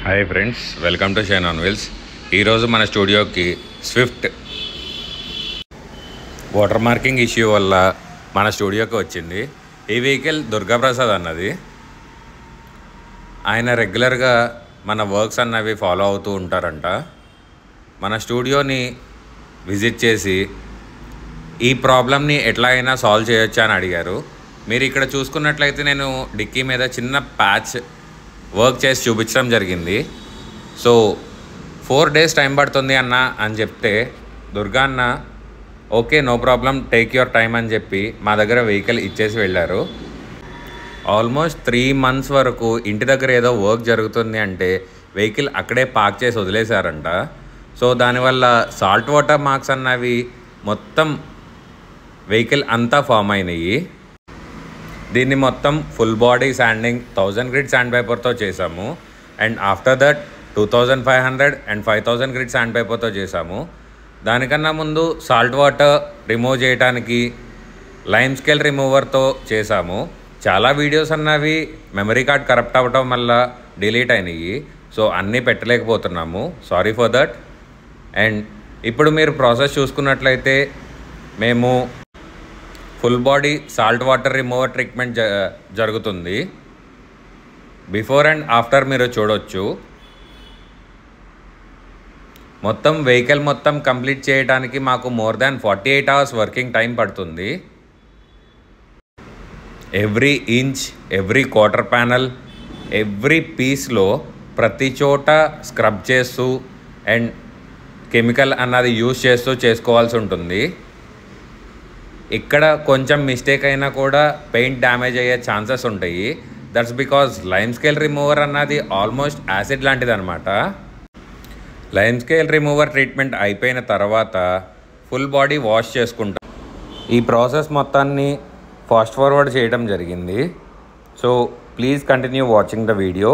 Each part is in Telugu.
Hi friends, welcome to shine on wheels. ఈరోజు మన స్టూడియోకి స్విఫ్ట్ వాటర్ మార్కింగ్ ఇష్యూ వల్ల మన స్టూడియోకి వచ్చింది. ఈ వెహికల్ దుర్గాప్రసాద్ అన్నది. ఆయన రెగ్యులర్గా మన వర్క్స్ అన్నవి ఫాలో అవుతూ ఉంటారంట. మన స్టూడియోని విజిట్ చేసి ఈ ప్రాబ్లమ్ని ఎట్లా అయినా సాల్వ్ చేయొచ్చా అని అడిగారు. మీరు ఇక్కడ చూసుకున్నట్లయితే నేను డిక్కీ మీద చిన్న ప్యాచ్ వర్క్ చేసి చూపించడం జరిగింది. సో 4 days టైం పడుతుంది అన్న అని చెప్తే దుర్గా అన్న okay no problem, take your time అని చెప్పి మా దగ్గర వెహికల్ ఇచ్చేసి వెళ్ళారు. ఆల్మోస్ట్ 3 months వరకు ఇంటి దగ్గర ఏదో వర్క్ జరుగుతుంది అంటే వెహికల్ అక్కడే పార్క్ చేసి వదిలేశారంట. సో దానివల్ల సాల్ట్ వాటర్ మార్క్స్ అన్నవి మొత్తం వెహికల్ అంతా ఫామ్ అయినాయి. దీన్ని మొత్తం full body sanding 1000 grit sand పేపర్తో చేసాము. And after that 2500 and 5000 grit sand పేపర్తో చేసాము. దానికన్నా ముందు సాల్ట్ వాటర్ రిమూవ్ చేయడానికి లైమ్ స్కేల్ రిమూవర్తో చేసాము. చాలా వీడియోస్ అన్నవి మెమరీ కార్డ్ కరప్ట్ అవ్వటం వల్ల డిలీట్ అయినాయి. సో అన్నీ పెట్టలేకపోతున్నాము, సారీ ఫర్ దట్. అండ్ ఇప్పుడు మీరు ప్రాసెస్ చూసుకున్నట్లయితే మేము full body salt water remover treatment జరుగుతుంది. బిఫోర్ అండ్ ఆఫ్టర్ మీరు చూడొచ్చు. మొత్తం వెహికల్ మొత్తం కంప్లీట్ చేయడానికి మాకు more than 48 hours working time పడుతుంది. Every inch, every quarter panel, every పీస్లో ప్రతి చోట స్క్రబ్ చేస్తూ అండ్ కెమికల్ అన్నది యూజ్ చేస్తూ చేసుకోవాల్సి ఉంటుంది. ఇక్కడ కొంచెం మిస్టేక్ అయినా కూడా పెయింట్ డ్యామేజ్ అయ్యే ఛాన్సెస్ ఉంటాయి. That's because lime scale remover అన్నది ఆల్మోస్ట్ యాసిడ్ లాంటిది అనమాట. లైమ్ స్కేల్ రిమూవర్ ట్రీట్మెంట్ అయిపోయిన తర్వాత ఫుల్ బాడీ వాష్ చేసుకుంటాం. ఈ ప్రాసెస్ మొత్తాన్ని ఫాస్ట్ ఫార్వర్డ్ చేయడం జరిగింది. So please continue watching the video.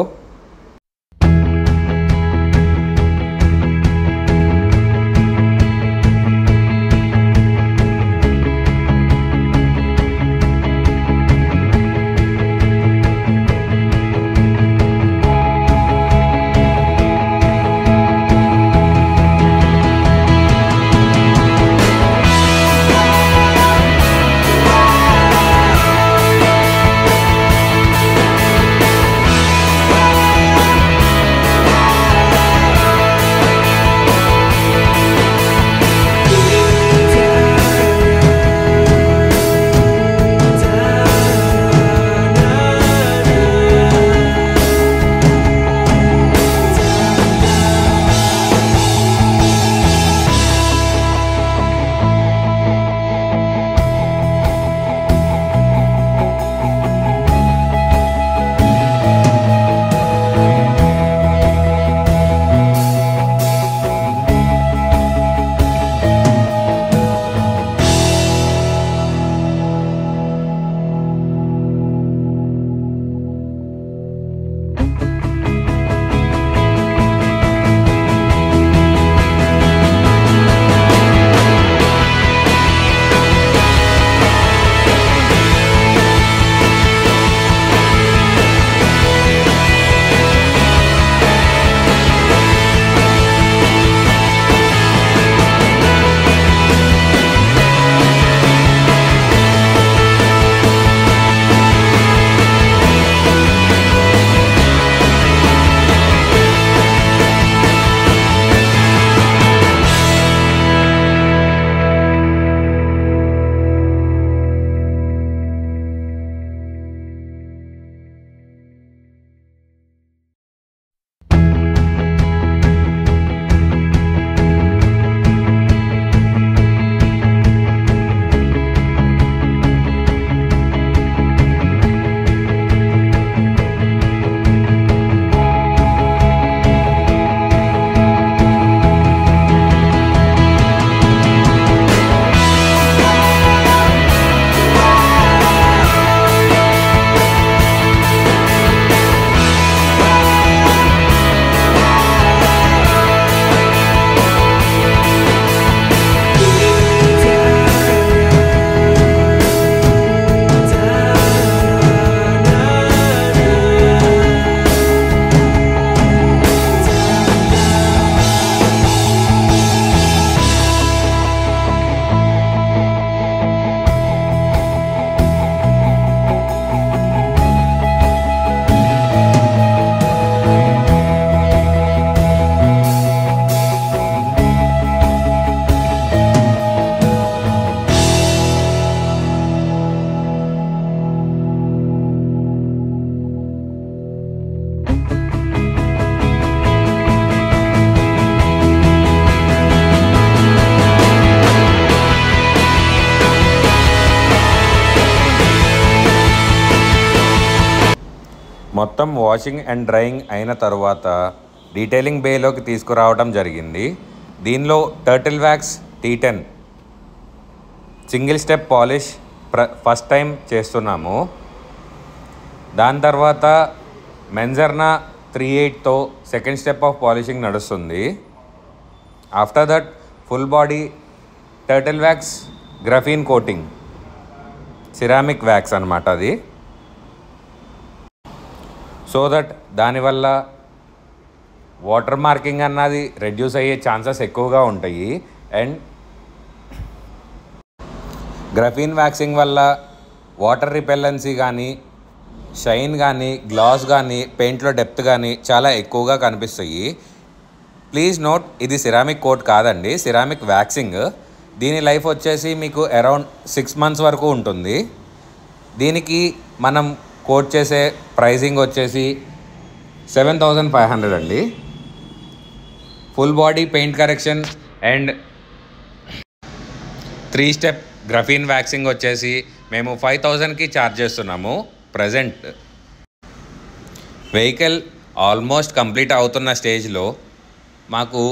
మొత్తం వాషింగ్ అండ్ డ్రైయింగ్ అయిన తర్వాత డీటెయిలింగ్ బేలోకి తీసుకురావడం జరిగింది. దీనిలో turtle wax T10 single step polish first time చేస్తున్నాము. దాని తర్వాత మెంజర్నా 38తో సెకండ్ స్టెప్ ఆఫ్ పాలిషింగ్ నడుస్తుంది. After that full body turtle wax graphene coating, ceramic wax అన్నమాట అది. సో దట్ దానివల్ల వాటర్ మార్కింగ్ అన్నది రెడ్యూస్ అయ్యే ఛాన్సెస్ ఎక్కువగా ఉంటాయి. అండ్ గ్రఫీన్ వ్యాక్సింగ్ వల్ల వాటర్ రిపెల్లెన్సీ కానీ, షైన్ కానీ, గ్లాస్ కానీ, పెయింట్లో డెప్త్ కానీ చాలా ఎక్కువగా కనిపిస్తాయి. ప్లీజ్ నోట్, ఇది సిరామిక్ కోట్ కాదండి, సిరామిక్ వ్యాక్సింగ్. దీని లైఫ్ వచ్చేసి మీకు అరౌండ్ 6 months వరకు ఉంటుంది. దీనికి మనం కోట్ చేసే ప్రైజింగ్ వచ్చేసి 7,500 అండి. Full body paint correction and 3 step graphene waxing వచ్చేసి మేము 5,000కి ఛార్జ్ చేస్తున్నాము ప్రజెంట్. వెహికల్ ఆల్మోస్ట్ కంప్లీట్ అవుతున్న స్టేజ్లో మాకు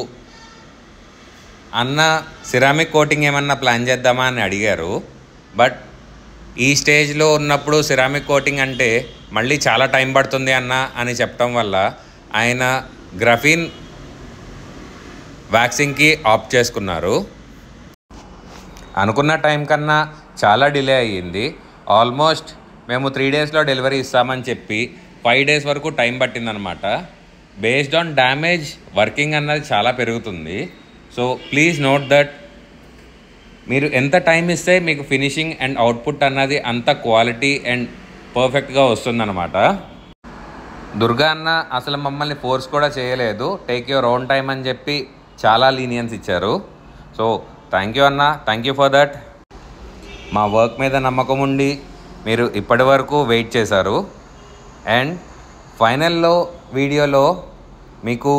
అన్న సిరామిక్ కోటింగ్ ఏమన్నా ప్లాన్ చేద్దామా అని అడిగారు. బట్ ఈ స్టేజ్లో ఉన్నప్పుడు సిరామిక్ కోటింగ్ అంటే మళ్ళీ చాలా టైం పడుతుంది అన్న అని చెప్పడం వల్ల ఆయన గ్రఫీన్ వ్యాక్సింగ్కి ఆప్ట్ చేసుకున్నారు. అనుకున్న టైం కన్నా చాలా డిలే అయ్యింది. ఆల్మోస్ట్ మేము 3 daysలో డెలివరీ ఇస్తామని చెప్పి 5 days వరకు టైం పట్టిందనమాట. బేస్డ్ ఆన్ డ్యామేజ్ వర్కింగ్ అన్నది చాలా పెరుగుతుంది. సో ప్లీజ్ నోట్ దట్ మీరు ఎంత టైం ఇస్తే మీకు ఫినిషింగ్ అండ్ అవుట్పుట్ అన్నది అంత క్వాలిటీ అండ్ పర్ఫెక్ట్గా వస్తుందన్నమాట. దుర్గా అన్న అసలు మమ్మల్ని ఫోర్స్ కూడా చేయలేదు. టేక్ యువర్ ఓన్ టైం అని చెప్పి చాలా లీనియన్స్ ఇచ్చారు. సో థ్యాంక్ యూ అన్న, థ్యాంక్ యూ ఫర్ దట్. మా వర్క్ మీద నమ్మకం ఉండి మీరు ఇప్పటి వరకు వెయిట్ చేశారు. అండ్ ఫైనల్లో వీడియోలో మీకు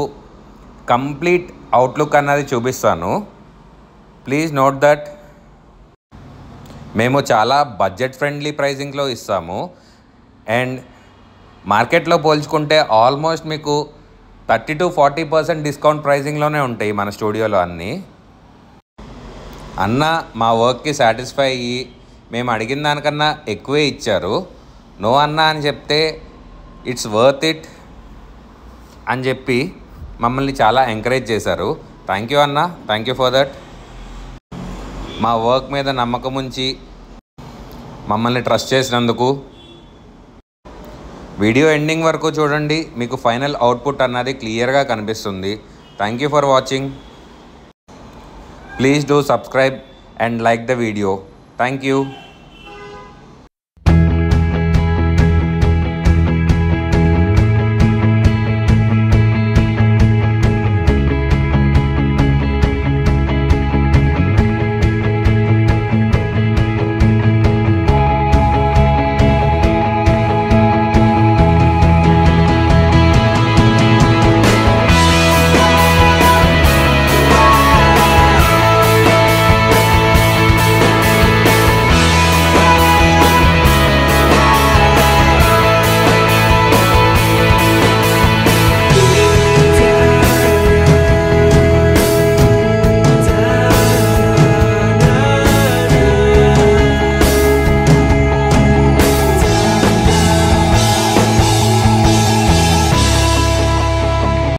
కంప్లీట్ అవుట్లుక్ అన్నది చూపిస్తాను. ప్లీజ్ నోట్ దట్ మేము చాలా బడ్జెట్ ఫ్రెండ్లీ ప్రైజింగ్లో ఇస్తాము. అండ్ మార్కెట్లో పోల్చుకుంటే ఆల్మోస్ట్ మీకు 30 to 40% డిస్కౌంట్ ప్రైజింగ్లోనే ఉంటాయి మన స్టూడియోలో అన్నీ. అన్న మా వర్క్కి సాటిస్ఫై అయ్యి మేము అడిగిన దానికన్నా ఎక్కువే ఇచ్చారు. నో అన్న అని చెప్తే ఇట్స్ వర్త్ ఇట్ అని చెప్పి మమ్మల్ని చాలా ఎంకరేజ్ చేశారు. థ్యాంక్ యూ అన్న, థ్యాంక్ యూ ఫర్ దట్. మా వర్క్ మీద నమ్మకం ఉంచి మమ్మల్ని ట్రస్ట్ చేసినందుకు. వీడియో ఎండింగ్ వరకు చూడండి, మీకు ఫైనల్ అవుట్పుట్ అన్నది క్లియర్గా కనిపిస్తుంది. Thank you for watching. Please do subscribe and like the video. Thank you.